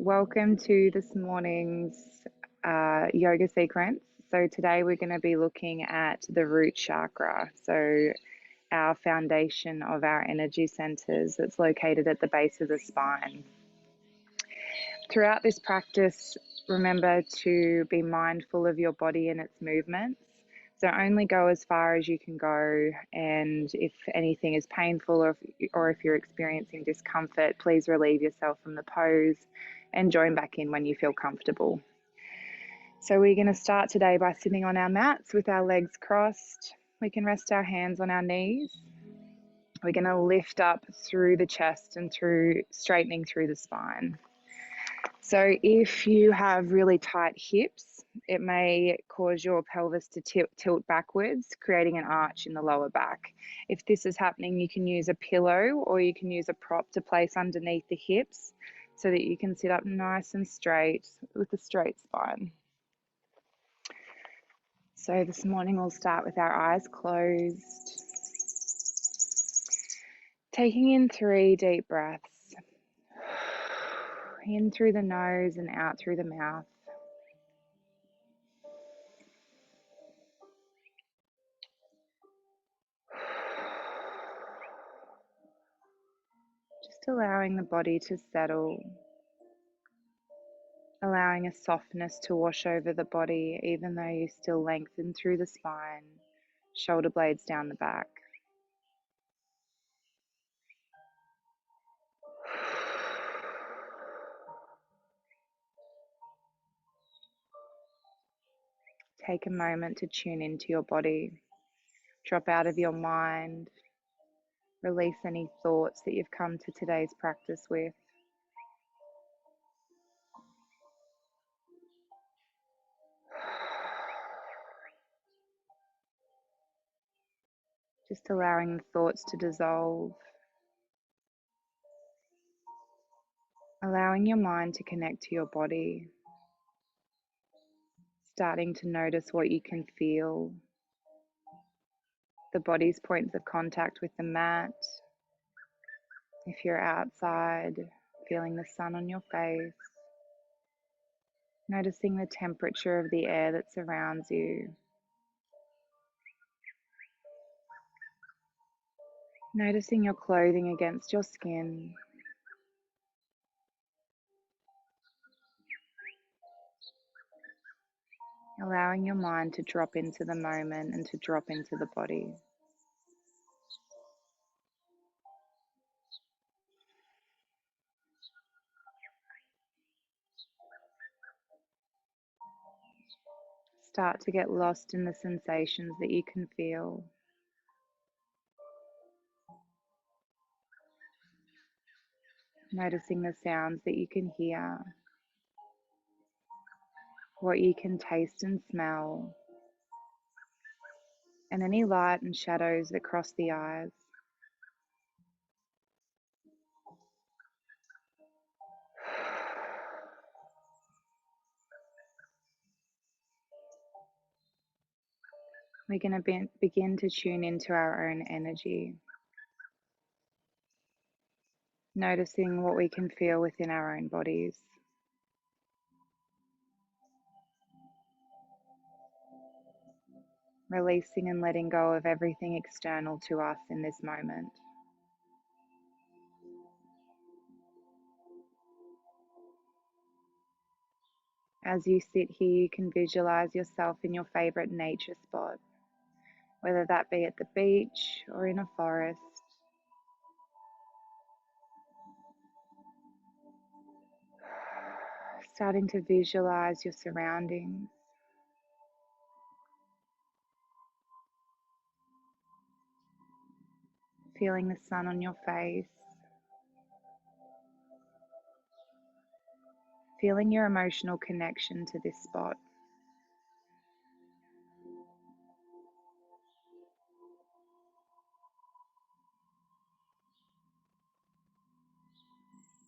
Welcome to this morning's yoga sequence. So today we're going to be looking at the root chakra. So our foundation of our energy centers that's located at the base of the spine. Throughout this practice, remember to be mindful of your body and its movements. So only go as far as you can go, and if anything is painful or if you're experiencing discomfort, please relieve yourself from the pose and join back in when you feel comfortable. So we're going to start today by sitting on our mats with our legs crossed. We can rest our hands on our knees. We're going to lift up through the chest and straightening through the spine. So if you have really tight hips, it may cause your pelvis to tilt backwards, creating an arch in the lower back. If this is happening, you can use a pillow or you can use a prop to place underneath the hips so that you can sit up nice and straight with a straight spine. So this morning we'll start with our eyes closed, taking in 3 deep breaths, in through the nose and out through the mouth. Just allowing the body to settle, allowing a softness to wash over the body, even though you still lengthen through the spine, shoulder blades down the back. Take a moment to tune into your body. Drop out of your mind. Release any thoughts that you've come to today's practice with. Just allowing the thoughts to dissolve. Allowing your mind to connect to your body. Starting to notice what you can feel. The body's points of contact with the mat. If you're outside, feeling the sun on your face. Noticing the temperature of the air that surrounds you. Noticing your clothing against your skin. Allowing your mind to drop into the moment and to drop into the body. Start to get lost in the sensations that you can feel. Noticing the sounds that you can hear. What you can taste and smell. And any light and shadows that cross the eyes. We're going to begin to tune into our own energy. Noticing what we can feel within our own bodies. Releasing and letting go of everything external to us in this moment. As you sit here, you can visualize yourself in your favorite nature spot, whether that be at the beach or in a forest. Starting to visualize your surroundings. Feeling the sun on your face. Feeling your emotional connection to this spot.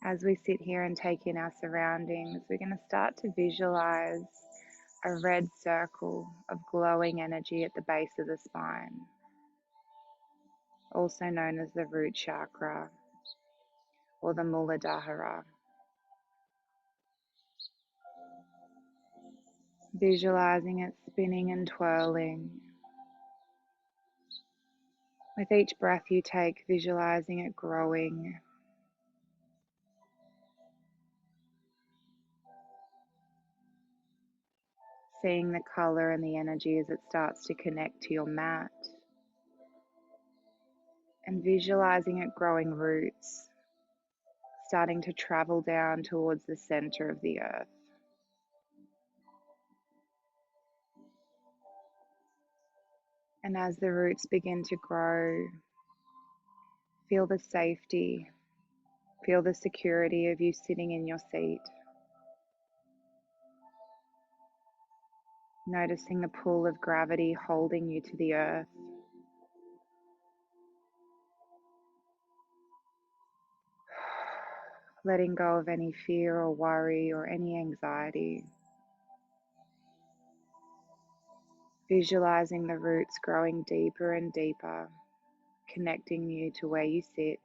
As we sit here and take in our surroundings, we're going to start to visualize a red circle of glowing energy at the base of the spine, also known as the root chakra or the Muladhara. visualizing it spinning and twirling. With each breath you take, visualizing it growing. Seeing the color and the energy as it starts to connect to your mat. And visualizing it growing roots, starting to travel down towards the center of the earth. And as the roots begin to grow, feel the safety, feel the security of you sitting in your seat. Noticing the pull of gravity holding you to the earth. Letting go of any fear or worry or any anxiety. Visualizing the roots growing deeper and deeper, connecting you to where you sit.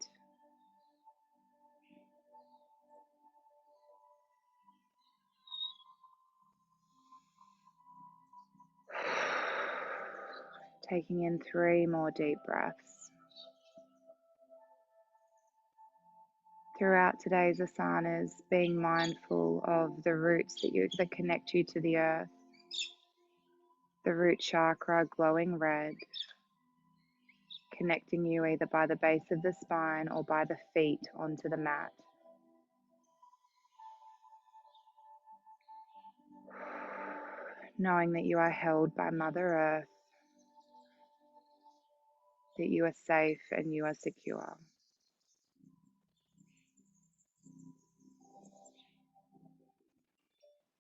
Taking in 3 more deep breaths. Throughout today's asanas, being mindful of the roots that connect you to the earth. The root chakra glowing red, connecting you either by the base of the spine or by the feet onto the mat. Knowing that you are held by Mother Earth, that you are safe and you are secure.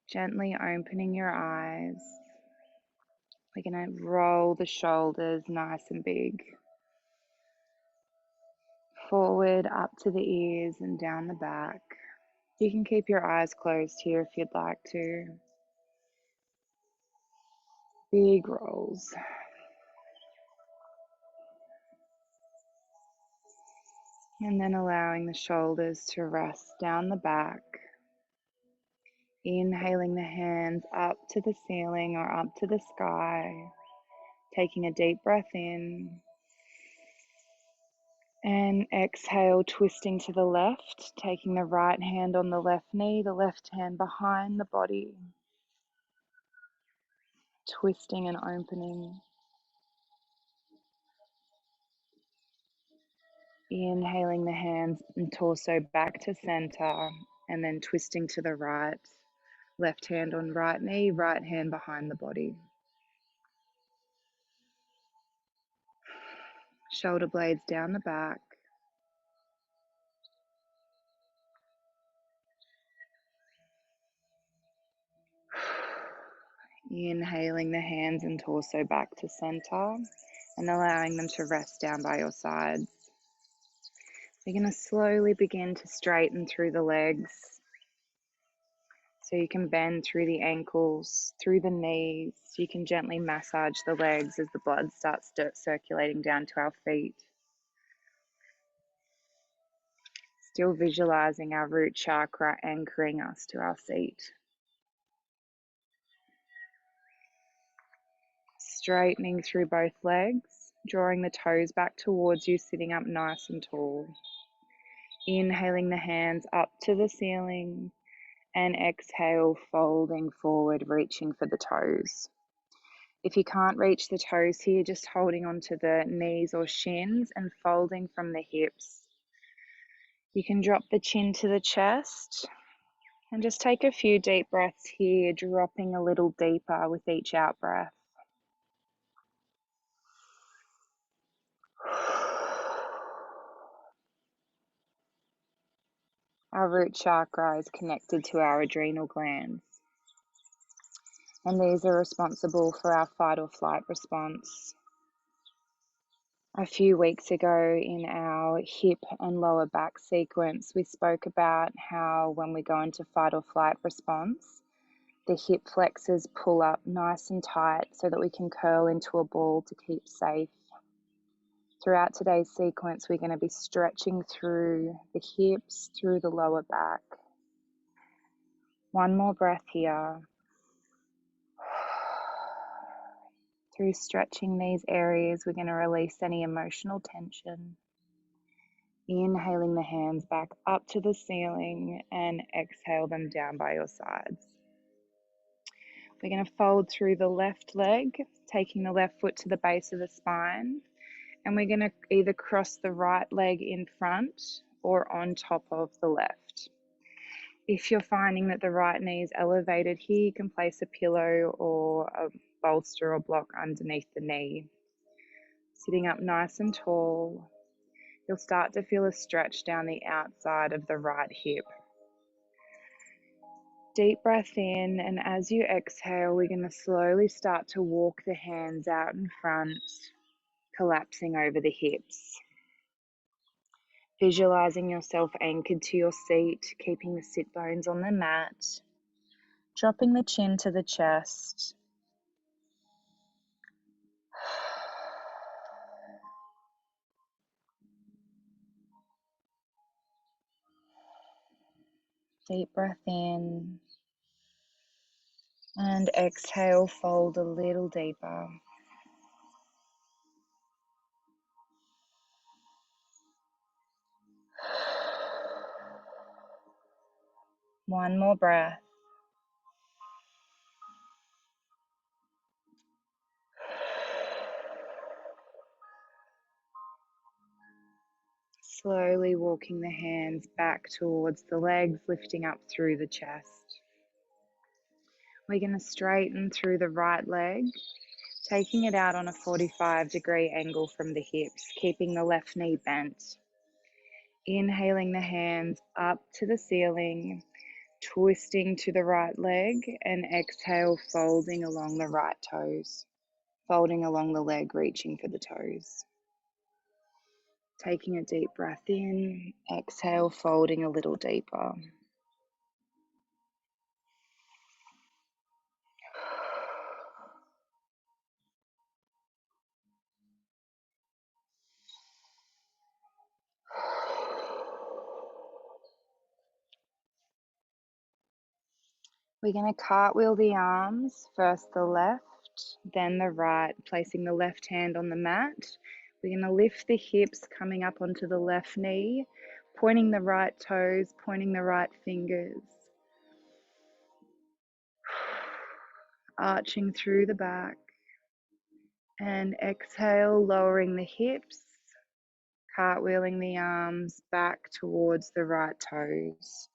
Gently opening your eyes. We're going to roll the shoulders nice and big. Forward up to the ears and down the back. You can keep your eyes closed here if you'd like to. Big rolls. And then allowing the shoulders to rest down the back. Inhaling the hands up to the ceiling or up to the sky. Taking a deep breath in. And exhale, twisting to the left. Taking the right hand on the left knee, the left hand behind the body. Twisting and opening. Inhaling the hands and torso back to center, and then twisting to the right. Left hand on right knee, right hand behind the body. Shoulder blades down the back. Inhaling the hands and torso back to center and allowing them to rest down by your sides. You're going to slowly begin to straighten through the legs. So you can bend through the ankles, through the knees. You can gently massage the legs as the blood starts circulating down to our feet. Still visualizing our root chakra anchoring us to our seat. Straightening through both legs, drawing the toes back towards you, sitting up nice and tall. Inhaling the hands up to the ceiling and exhale, folding forward, reaching for the toes. If you can't reach the toes here, just holding onto the knees or shins and folding from the hips. You can drop the chin to the chest and just take a few deep breaths here, dropping a little deeper with each out breath. Our root chakra is connected to our adrenal glands, and these are responsible for our fight or flight response. A few weeks ago in our hip and lower back sequence, we spoke about how when we go into fight or flight response, the hip flexors pull up nice and tight so that we can curl into a ball to keep safe. Throughout today's sequence, we're going to be stretching through the hips, through the lower back. One more breath here. Through stretching these areas, we're going to release any emotional tension. Inhaling the hands back up to the ceiling and exhale them down by your sides. We're going to fold through the left leg, taking the left foot to the base of the spine. And we're going to either cross the right leg in front or on top of the left. If you're finding that the right knee is elevated here, you can place a pillow or a bolster or block underneath the knee. Sitting up nice and tall, you'll start to feel a stretch down the outside of the right hip. Deep breath in, and as you exhale, we're going to slowly start to walk the hands out in front, collapsing over the hips. Visualizing yourself anchored to your seat, keeping the sit bones on the mat, dropping the chin to the chest. Deep breath in, and exhale, fold a little deeper. One more breath. Slowly walking the hands back towards the legs, lifting up through the chest. We're going to straighten through the right leg, taking it out on a 45-degree angle from the hips, keeping the left knee bent. Inhaling the hands up to the ceiling, twisting to the right leg, and exhale, folding along the right toes, folding along the leg, reaching for the toes. Taking a deep breath in, exhale, folding a little deeper. We're going to cartwheel the arms, first the left, then the right, placing the left hand on the mat. We're going to lift the hips coming up onto the left knee, pointing the right toes, pointing the right fingers. Arching through the back. And exhale, lowering the hips, cartwheeling the arms back towards the right toes.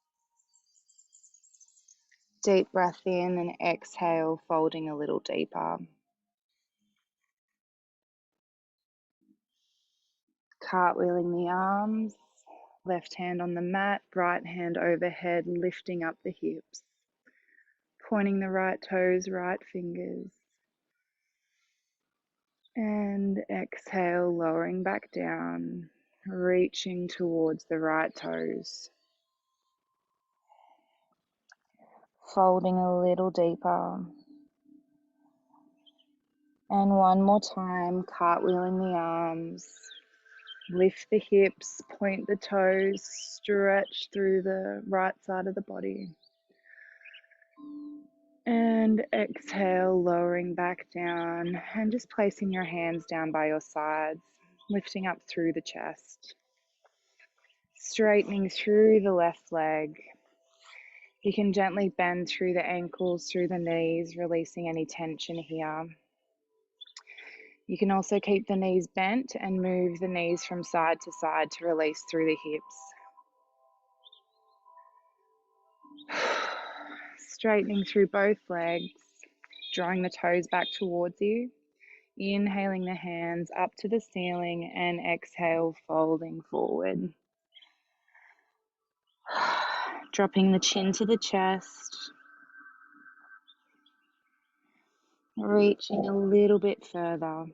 Deep breath in and exhale, folding a little deeper. Cartwheeling the arms, left hand on the mat, right hand overhead, lifting up the hips. Pointing the right toes, right fingers. And exhale, lowering back down, reaching towards the right toes. Folding a little deeper. And one more time, cartwheeling the arms. Lift the hips, point the toes, stretch through the right side of the body. And exhale, lowering back down and just placing your hands down by your sides, lifting up through the chest. Straightening through the left leg. You can gently bend through the ankles, through the knees, releasing any tension here. You can also keep the knees bent and move the knees from side to side to release through the hips. Straightening through both legs, drawing the toes back towards you. Inhaling the hands up to the ceiling and exhale, folding forward. Dropping the chin to the chest. Reaching a little bit further.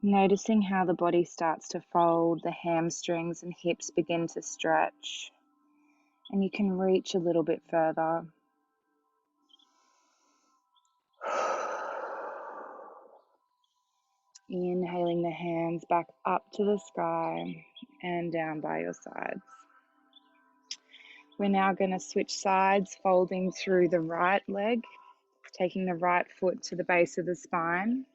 Noticing how the body starts to fold, the hamstrings and hips begin to stretch. And you can reach a little bit further. Inhaling the hands back up to the sky and down by your sides. We're now going to switch sides, folding through the right leg. taking the right foot to the base of the spine.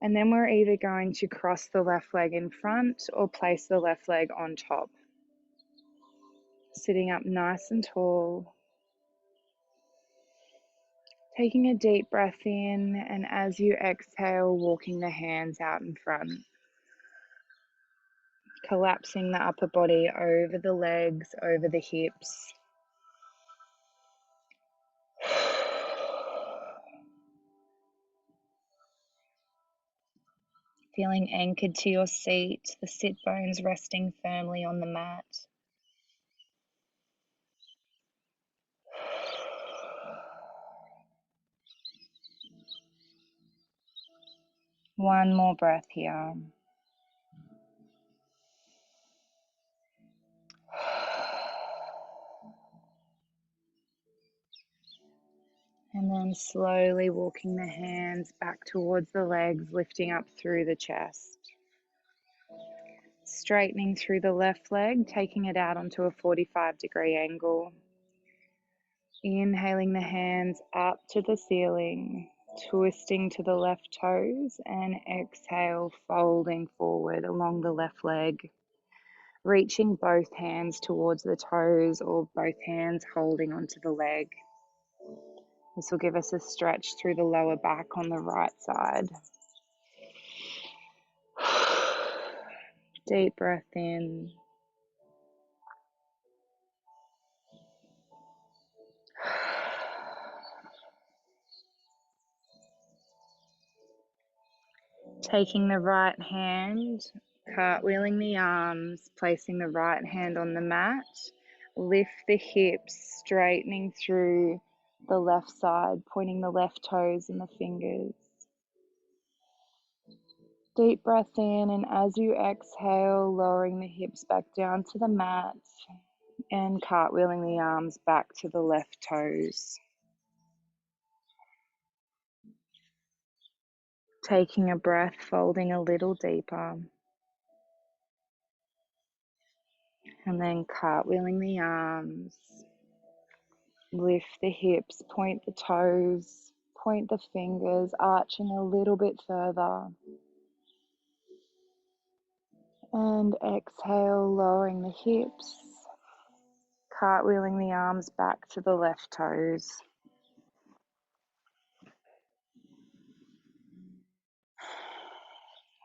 And then we're either going to cross the left leg in front or place the left leg on top. Sitting up nice and tall. Taking a deep breath in, and as you exhale, walking the hands out in front. Collapsing the upper body over the legs, over the hips. Feeling anchored to your seat, the sit bones resting firmly on the mat. One more breath here. And then slowly walking the hands back towards the legs, lifting up through the chest. Straightening through the left leg, taking it out onto a 45-degree angle. Inhaling the hands up to the ceiling, twisting to the left toes, and exhale, folding forward along the left leg. Reaching both hands towards the toes or both hands holding onto the leg. This will give us a stretch through the lower back on the right side. Deep breath in. Taking the right hand, cartwheeling the arms, placing the right hand on the mat. Lift the hips, straightening through the left side, pointing the left toes and the fingers. Deep breath in, and as you exhale, lowering the hips back down to the mat and cartwheeling the arms back to the left toes. Taking a breath, folding a little deeper. And then cartwheeling the arms. Lift the hips, point the toes, point the fingers, arching a little bit further. And exhale, lowering the hips, cartwheeling the arms back to the left toes.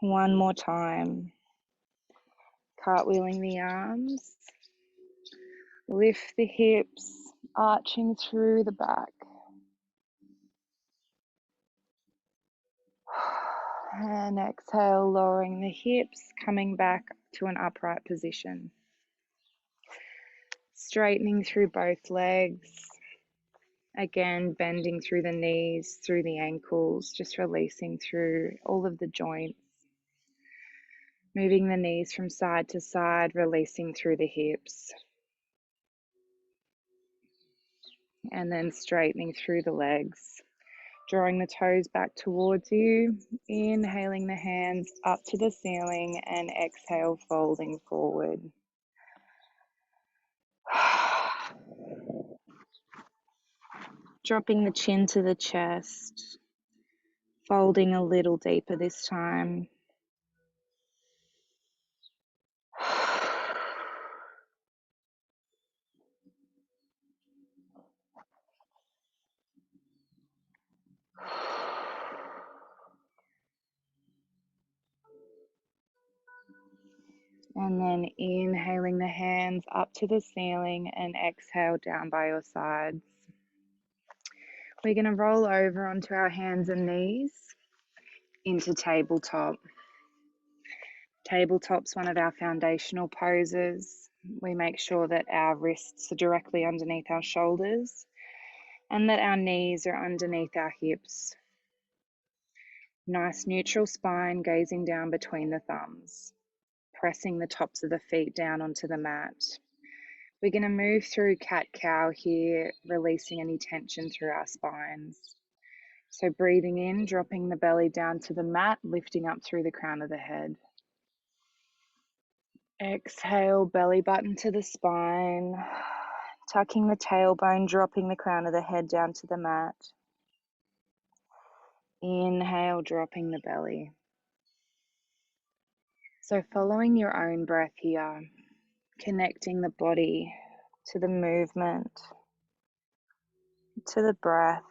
One more time. Cartwheeling the arms, lift the hips, arching through the back. And exhale, lowering the hips, coming back to an upright position. Straightening through both legs. Again, bending through the knees, through the ankles, just releasing through all of the joints. Moving the knees from side to side, releasing through the hips. And then straightening through the legs. Drawing the toes back towards you, inhaling the hands up to the ceiling, and exhale, folding forward. Dropping the chin to the chest, folding a little deeper this time. And then inhaling the hands up to the ceiling and exhale down by your sides. We're going to roll over onto our hands and knees into tabletop. Tabletop's one of our foundational poses. We make sure that our wrists are directly underneath our shoulders and that our knees are underneath our hips. Nice neutral spine, gazing down between the thumbs, pressing the tops of the feet down onto the mat. We're going to move through cat-cow here, releasing any tension through our spines. So breathing in, dropping the belly down to the mat, lifting up through the crown of the head. Exhale, belly button to the spine, tucking the tailbone, dropping the crown of the head down to the mat. Inhale, dropping the belly. So following your own breath here, connecting the body to the movement, to the breath,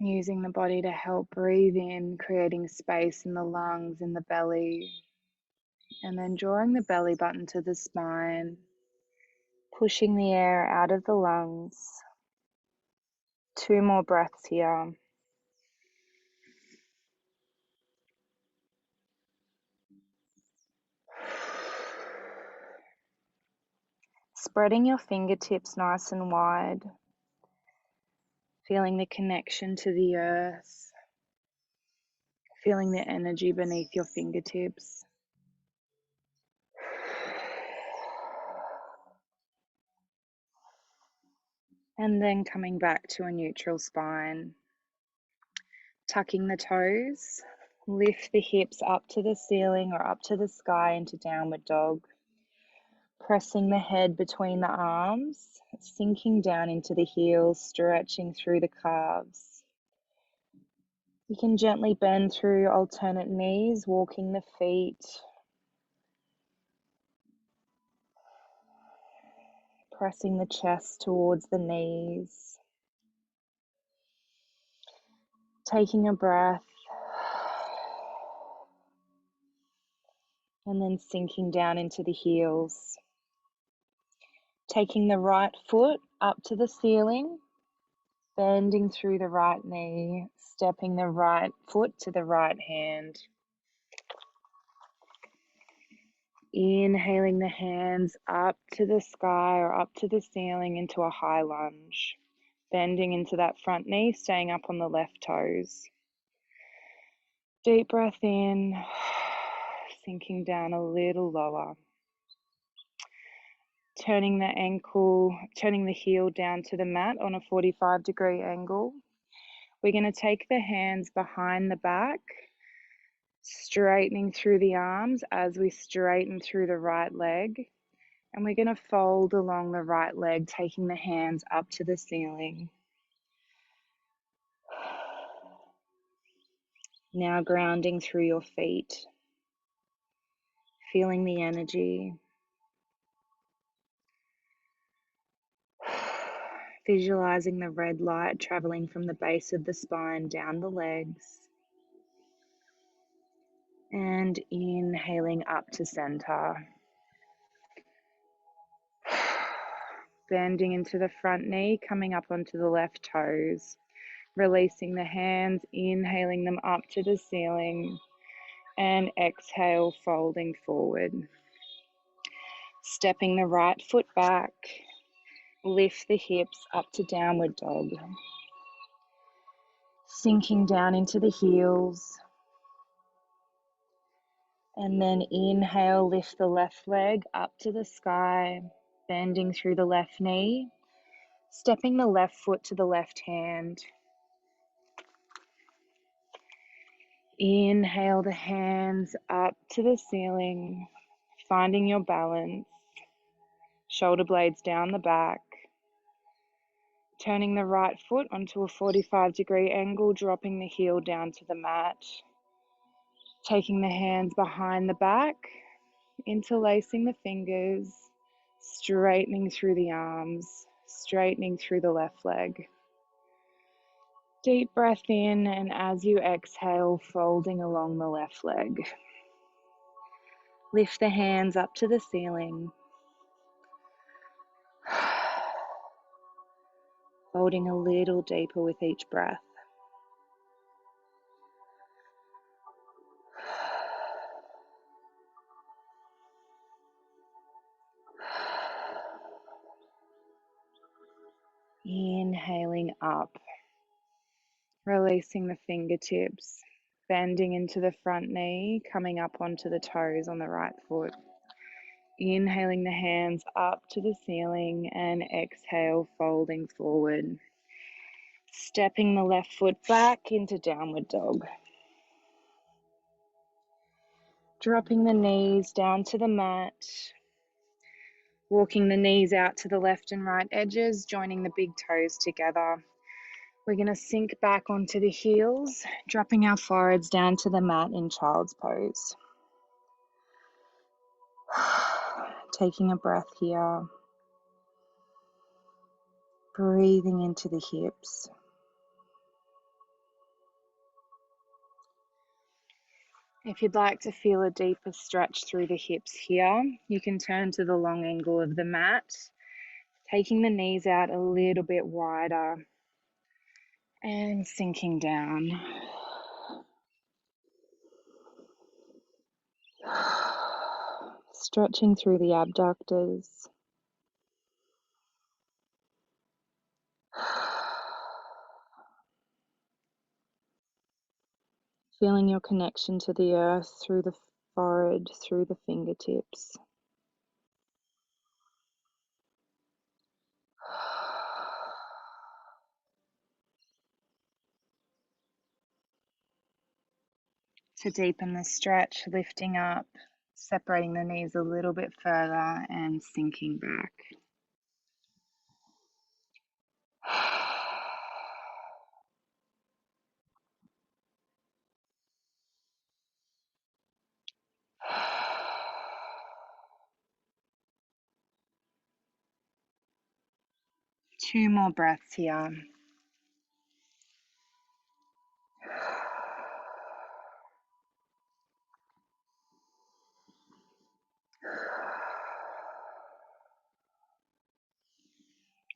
using the body to help breathe in, creating space in the lungs, in the belly, and then drawing the belly button to the spine, pushing the air out of the lungs. 2 more breaths here. Spreading your fingertips nice and wide, feeling the connection to the earth, feeling the energy beneath your fingertips. And then coming back to a neutral spine, tucking the toes, lift the hips up to the ceiling or up to the sky into downward dog. Pressing the head between the arms, sinking down into the heels, stretching through the calves. You can gently bend through alternate knees, walking the feet, pressing the chest towards the knees. Taking a breath, and then sinking down into the heels. Taking the right foot up to the ceiling, bending through the right knee, stepping the right foot to the right hand. Inhaling the hands up to the sky or up to the ceiling into a high lunge. Bending into that front knee, staying up on the left toes. Deep breath in, sinking down a little lower. Turning the heel down to the mat on a 45-degree angle. We're going to take the hands behind the back, straightening through the arms as we straighten through the right leg. And we're going to fold along the right leg, taking the hands up to the ceiling. Now grounding through your feet, feeling the energy. Visualizing the red light traveling from the base of the spine down the legs. And inhaling up to center. Bending into the front knee, coming up onto the left toes. Releasing the hands, inhaling them up to the ceiling. And exhale, folding forward. Stepping the right foot back. Lift the hips up to downward dog. Sinking down into the heels. And then inhale, lift the left leg up to the sky, bending through the left knee, stepping the left foot to the left hand. Inhale the hands up to the ceiling, finding your balance. Shoulder blades down the back. Turning the right foot onto a 45-degree angle, dropping the heel down to the mat. Taking the hands behind the back, interlacing the fingers, straightening through the arms, straightening through the left leg. Deep breath in, and as you exhale, folding along the left leg. Lift the hands up to the ceiling. Folding a little deeper with each breath. Inhaling up, releasing the fingertips, bending into the front knee, coming up onto the toes on the right foot. Inhaling the hands up to the ceiling and exhale, folding forward. Stepping the left foot back into downward dog. Dropping the knees down to the mat. Walking the knees out to the left and right edges, joining the big toes together. We're going to sink back onto the heels, dropping our foreheads down to the mat in child's pose. Taking a breath here, breathing into the hips. If you'd like to feel a deeper stretch through the hips here, you can turn to the long angle of the mat, taking the knees out a little bit wider and sinking down. Stretching through the abductors. Feeling your connection to the earth through the forehead, through the fingertips. To deepen the stretch, lifting up, separating the knees a little bit further and sinking back. Two more breaths here.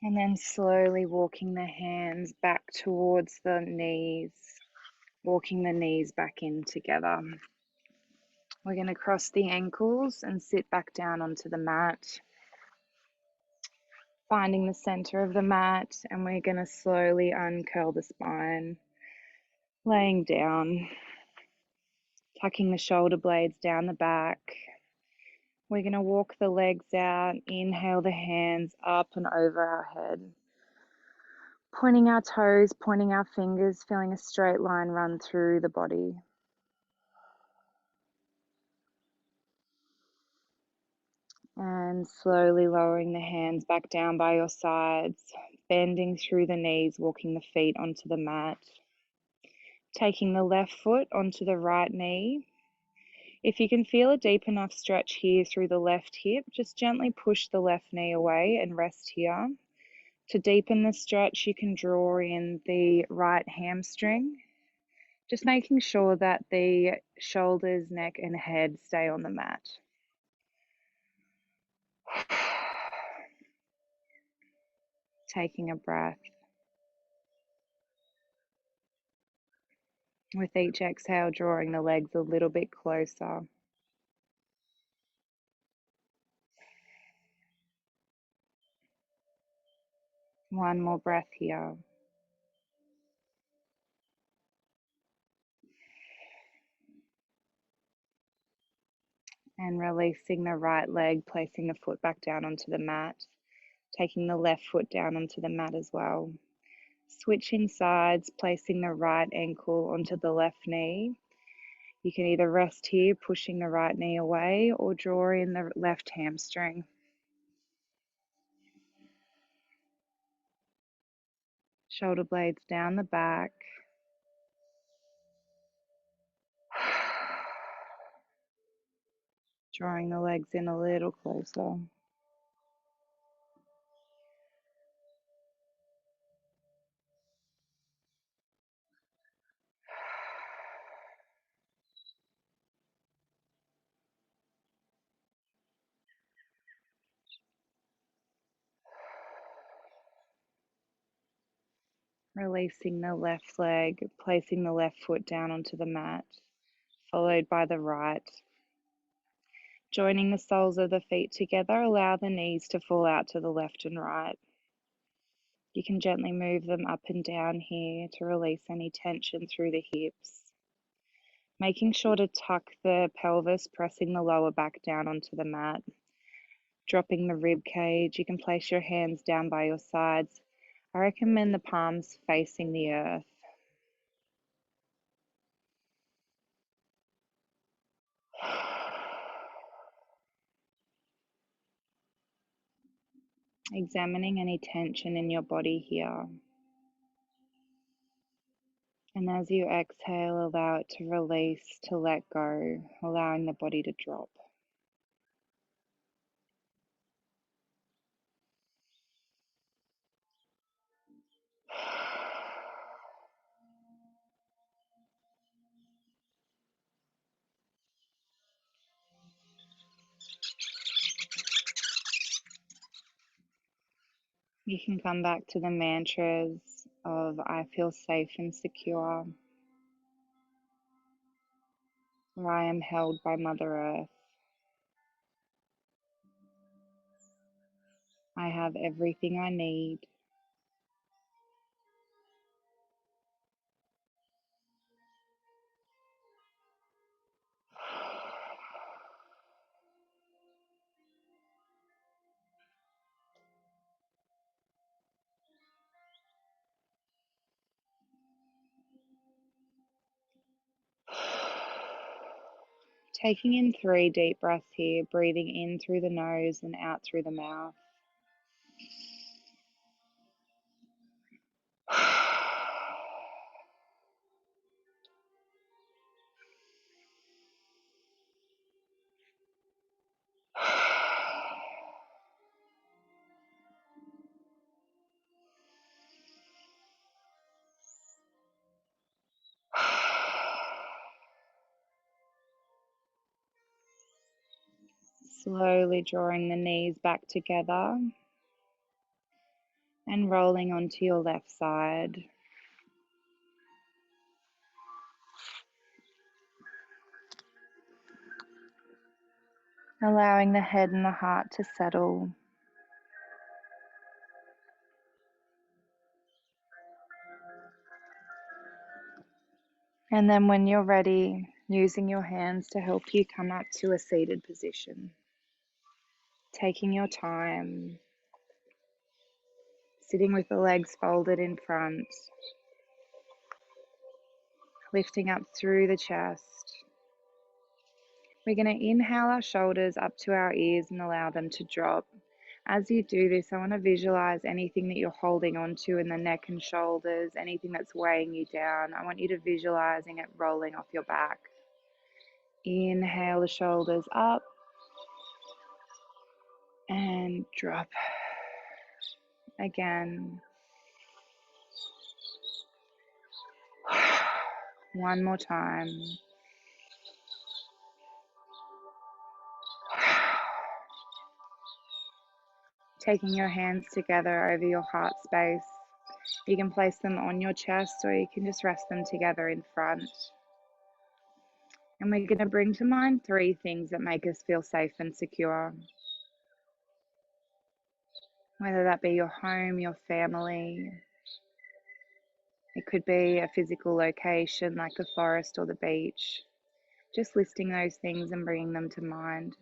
And then slowly walking the hands back towards the knees, walking the knees back in together. We're going to cross the ankles and sit back down onto the mat, finding the center of the mat, and we're going to slowly uncurl the spine, laying down, tucking the shoulder blades down the back. We're going to walk the legs out, inhale the hands up and over our head, pointing our toes, pointing our fingers, feeling a straight line run through the body. And slowly lowering the hands back down by your sides, bending through the knees, walking the feet onto the mat. Taking the left foot onto the right knee. If you can feel a deep enough stretch here through the left hip, just gently push the left knee away and rest here. To deepen the stretch, you can draw in the right hamstring, just making sure that the shoulders, neck, and head stay on the mat. Taking a breath. With each exhale, drawing the legs a little bit closer. One more breath here. And releasing the right leg, placing the foot back down onto the mat. Taking the left foot down onto the mat as well. Switching sides, placing the right ankle onto the left knee. You can either rest here, pushing the right knee away, or draw in the left hamstring. Shoulder blades down the back. Drawing the legs in a little closer. Releasing the left leg, placing the left foot down onto the mat, followed by the right. Joining the soles of the feet together, allow the knees to fall out to the left and right. You can gently move them up and down here to release any tension through the hips. Making sure to tuck the pelvis, pressing the lower back down onto the mat. Dropping the rib cage. You can place your hands down by your sides. I recommend the palms facing the earth. Examining any tension in your body here. And as you exhale, allow it to release, to let go, allowing the body to drop. You can come back to the mantras of I feel safe and secure, or I am held by Mother Earth. I have everything I need. Taking in 3 deep breaths here, breathing in through the nose and out through the mouth. Slowly drawing the knees back together and rolling onto your left side. Allowing the head and the heart to settle. And then when you're ready, using your hands to help you come up to a seated position. Taking your time, sitting with the legs folded in front, lifting up through the chest. We're going to inhale our shoulders up to our ears and allow them to drop. As you do this, I want to visualize anything that you're holding onto in the neck and shoulders, anything that's weighing you down. I want you to visualizing it rolling off your back. Inhale the shoulders up and drop. Again. One more time. Taking your hands together over your heart space. You can place them on your chest or you can just rest them together in front. And we're going to bring to mind 3 things that make us feel safe and secure. Whether that be your home, your family. It could be a physical location like the forest or the beach. Just listing those things and bringing them to mind.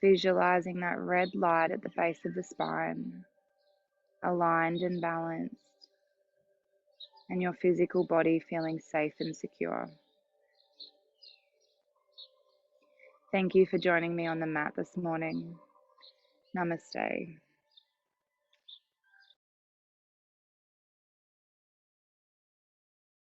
Visualizing that red light at the base of the spine, aligned and balanced, and your physical body feeling safe and secure. Thank you for joining me on the mat this morning. Namaste.